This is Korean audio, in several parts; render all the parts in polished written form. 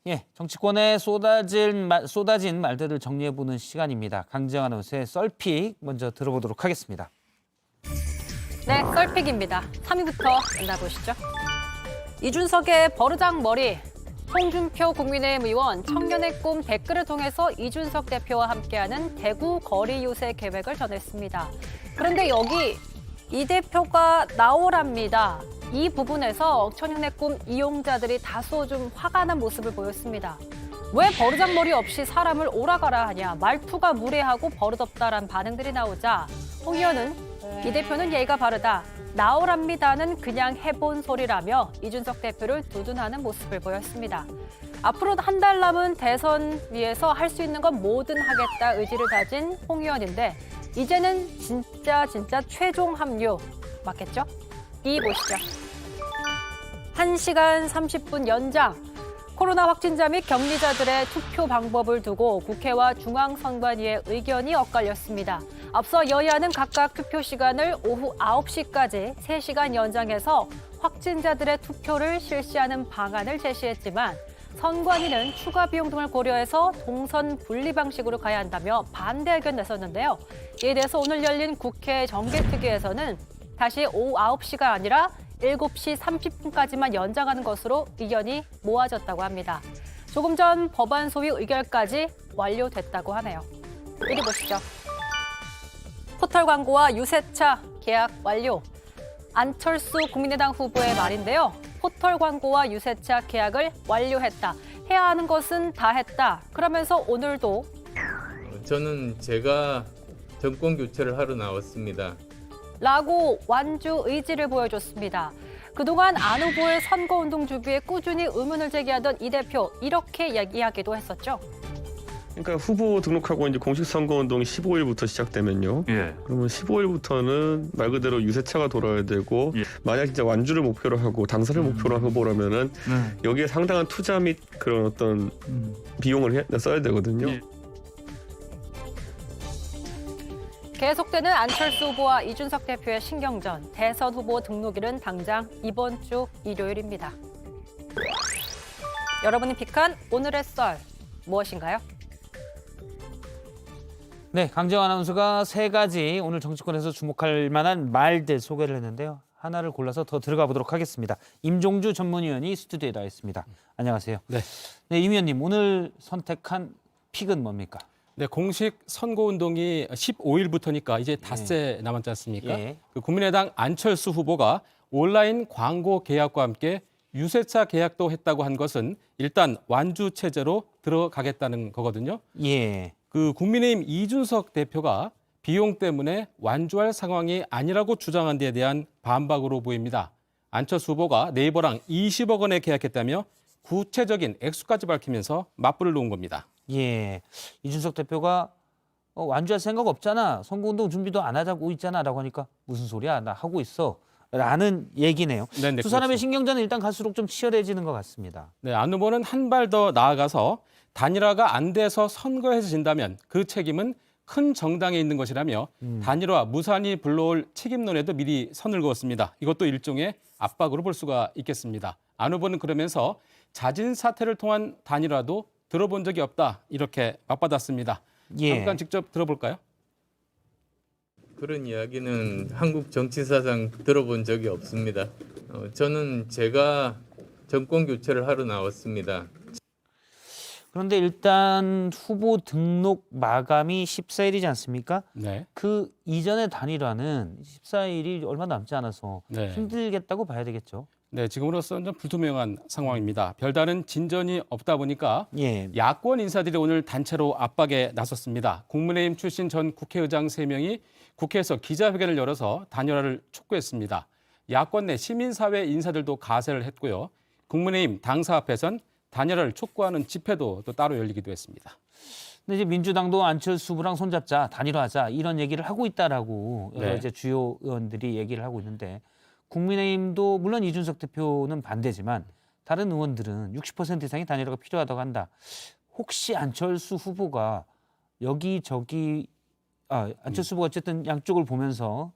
예, 정치권에 쏟아진 말들을 정리해보는 시간입니다. 강지영 아나운서의 썰픽 먼저 들어보도록 하겠습니다. 네, 썰픽입니다. 3위부터 만나보시죠. 이준석의 버르장머리. 홍준표 국민의힘 의원 청년의 꿈 댓글을 통해서 이준석 대표와 함께하는 대구 거리 유세 계획을 전했습니다. 그런데 여기 이 대표가 나오랍니다. 이 부분에서 청년의 꿈 이용자들이 다소 좀 화가 난 모습을 보였습니다. 왜 버르장머리 없이 사람을 오라가라 하냐, 말투가 무례하고 버릇없다라는 반응들이 나오자 홍 의원은 이 대표는 예의가 바르다, 나오랍니다는 그냥 해본 소리라며 이준석 대표를 두둔하는 모습을 보였습니다. 앞으로 한 달 남은 대선 위에서 할 수 있는 건 뭐든 하겠다 의지를 다진 홍 의원인데 이제는 진짜 최종 합류 맞겠죠? 이 보시죠. 1시간 30분 연장. 코로나 확진자 및 격리자들의 투표 방법을 두고 국회와 중앙선관위의 의견이 엇갈렸습니다. 앞서 여야는 각각 투표 시간을 오후 9시까지 3시간 연장해서 확진자들의 투표를 실시하는 방안을 제시했지만 선관위는 추가 비용 등을 고려해서 동선 분리 방식으로 가야 한다며 반대 의견 내섰는데요. 이에 대해서 오늘 열린 국회 정개특위에서는 다시 오후 9시가 아니라 7시 30분까지만 연장하는 것으로 의견이 모아졌다고 합니다. 조금 전 법안 소위 의결까지 완료됐다고 하네요. 이리 보시죠. 포털 광고와 유세차 계약 완료. 안철수 국민의당 후보의 말인데요. 포털 광고와 유세차 계약을 완료했다. 해야 하는 것은 다 했다. 그러면서 오늘도 저는 제가 정권 교체를 하러 나왔습니다. 라고 완주 의지를 보여줬습니다. 그동안 안 후보의 선거운동 주기에 꾸준히 의문을 제기하던 이 대표, 이렇게 이야기도 했었죠. 그러니까 후보 등록하고 이제 공식 선거운동이 15일부터 시작되면요. 그러면 15일부터는 말 그대로 유세차가 돌아야 되고 만약 진짜 완주를 목표로 하고 당선을 목표로 한 후보라면은 여기에 상당한 투자 및 그런 어떤 비용을 써야 되거든요. 계속되는 안철수 후보와 이준석 대표의 신경전. 대선 후보 등록일은 당장 이번 주 일요일입니다. 여러분이 픽한 오늘의 썰 무엇인가요? 네, 강지영 아나운서가 3가지 오늘 정치권에서 주목할 만한 말들 소개를 했는데요. 하나를 골라서 더 들어가 보도록 하겠습니다. 임종주 전문위원이 스튜디오에 나와 있습니다. 안녕하세요. 네, 임 위원님, 오늘 선택한 픽은 뭡니까? 네, 공식 선거운동이 15일부터니까 이제 닷새 남았지 않습니까? 예. 그 국민의당 안철수 후보가 온라인 광고 계약과 함께 유세차 계약도 했다고 한 것은 일단 완주 체제로 들어가겠다는 거거든요. 예. 그 국민의힘 이준석 대표가 비용 때문에 완주할 상황이 아니라고 주장한 데에 대한 반박으로 보입니다. 안철수 후보가 네이버랑 20억 원에 계약했다며 구체적인 액수까지 밝히면서 맞불을 놓은 겁니다. 예. 이준석 대표가 완주할 생각 없잖아. 선거운동 준비도 안 하자고 있잖아. 라고 하니까 무슨 소리야? 나 하고 있어. 라는 얘기네요. 네네, 두 사람의 그렇죠. 신경전은 일단 갈수록 좀 치열해지는 것 같습니다. 네, 안 후보는 한 발 더 나아가서 단일화가 안 돼서 선거에서 진다면 그 책임은 큰 정당에 있는 것이라며 단일화 무산이 불러올 책임론에도 미리 선을 그었습니다. 이것도 일종의 압박으로 볼 수가 있겠습니다. 안 후보는 그러면서 자진 사퇴를 통한 단일화도 들어본 적이 없다, 이렇게 맞받았습니다. 예. 잠깐 직접 들어볼까요? 그런 이야기는 한국 정치사상 들어본 적이 없습니다. 저는 제가 정권 교체를 하러 나왔습니다. 그런데 일단 후보 등록 마감이 14일이지 않습니까? 네. 그 이전의 단일화는 14일이 얼마 남지 않아서 네. 힘들겠다고 봐야 되겠죠. 네, 지금으로서는 좀 불투명한 상황입니다. 별다른 진전이 없다 보니까 예. 야권 인사들이 오늘 단체로 압박에 나섰습니다. 국민의힘 출신 전 국회의장 3명이 국회에서 기자회견을 열어서 단일화를 촉구했습니다. 야권 내 시민사회 인사들도 가세를 했고요. 국민의힘 당사 앞에선 단일화를 촉구하는 집회도 또 따로 열리기도 했습니다. 근데 이제 민주당도 안철수 후보랑 손잡자, 단일화하자 이런 얘기를 하고 있다라고 여러 네. 이제 주요 의원들이 얘기를 하고 있는데 국민의힘도 물론 이준석 대표는 반대지만 다른 의원들은 60% 이상의 단일화가 필요하다고 한다. 혹시 안철수 후보가 안철수 후보가 어쨌든 양쪽을 보면서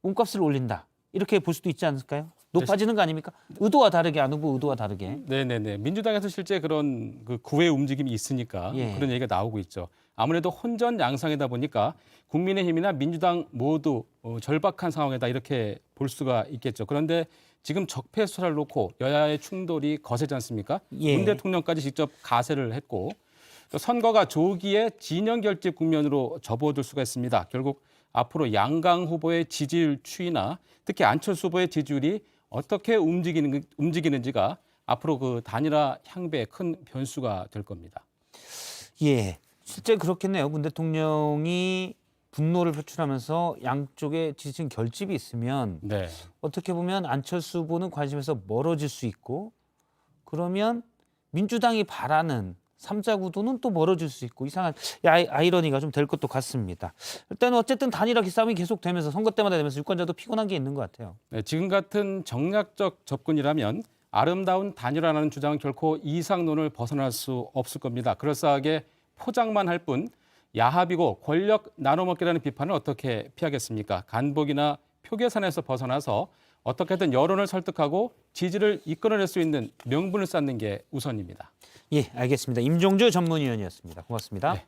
몸값을 올린다. 이렇게 볼 수도 있지 않을까요? 높아지는 거 아닙니까? 의도와 다르게 안 후보 의도와 다르게. 네네네. 민주당에서 실제 그런 그 구애 움직임이 있으니까 예. 그런 얘기가 나오고 있죠. 아무래도 혼전 양상이다 보니까 국민의힘이나 민주당 모두 절박한 상황이다 이렇게 볼 수가 있겠죠. 그런데 지금 적폐 수사를 놓고 여야의 충돌이 거세지 않습니까? 예. 문 대통령까지 직접 가세를 했고 또 선거가 조기에 진영 결집 국면으로 접어들 수가 있습니다. 결국 앞으로 양강 후보의 지지율 추이나 특히 안철수 후보의 지지율이 어떻게 움직이는지가 앞으로 그 단일화 향배의 큰 변수가 될 겁니다. 예, 실제 그렇겠네요. 문 대통령이 분노를 표출하면서 양쪽의 지지층 결집이 있으면 네. 어떻게 보면 안철수 후보는 관심에서 멀어질 수 있고 그러면 민주당이 바라는 삼자 구도는 또 멀어질 수 있고 이상한 아이러니가 좀 될 것도 같습니다. 일단 어쨌든 단일화 기싸움이 계속되면서 선거 때마다 되면서 유권자도 피곤한 게 있는 것 같아요. 네, 지금 같은 정략적 접근이라면 아름다운 단일화라는 주장은 결코 이상론을 벗어날 수 없을 겁니다. 그럴싸하게 포장만 할 뿐 야합이고 권력 나눠먹기라는 비판을 어떻게 피하겠습니까? 간복이나 표 계산에서 벗어나서 어떻게든 여론을 설득하고 지지를 이끌어낼 수 있는 명분을 쌓는 게 우선입니다. 예, 알겠습니다. 임종주 전문위원이었습니다. 고맙습니다. 네.